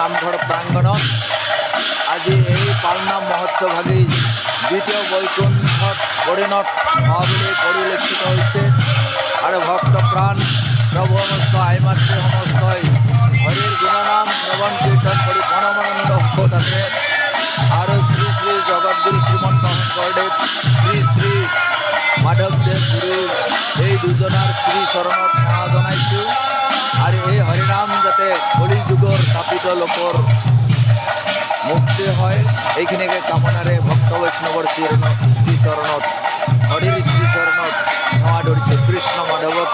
নামঘৰ প্ৰাংগণত আজি এই পালনাম মহোৎসৱ ভাগি দ্বিতীয় বৈকুণ্ঠত পৰিণত হোৱা বুলি পৰিলক্ষিত হৈছে আৰু ভক্ত প্ৰাণ প্ৰভু সমস্ত আইমাতৃ সমস্তই হৰিৰ গুণনাম শ্ৰৱণ কীৰ্তন কৰি পৰমানন্দ সুখত আছে আৰু শ্ৰী শ্ৰী জগতগুৰু শ্ৰীমন্ত শংকৰদেৱ শ্ৰী শ্ৰী মাধৱদেৱ গুৰু এই দুজনাৰ শ্ৰী চৰণত সেৱা জনাইছোঁ আৰু এই হৰিনাম যাতে কলি যুগৰ তাপিত লোকৰ মুক্তি হয় এইখিনিকে কামনাৰে ভক্ত বৈষ্ণৱৰ শ্ৰী চৰণত হৰিৰ শ্ৰী চৰণত সেৱা ধৰিছে কৃষ্ণ মাধৱক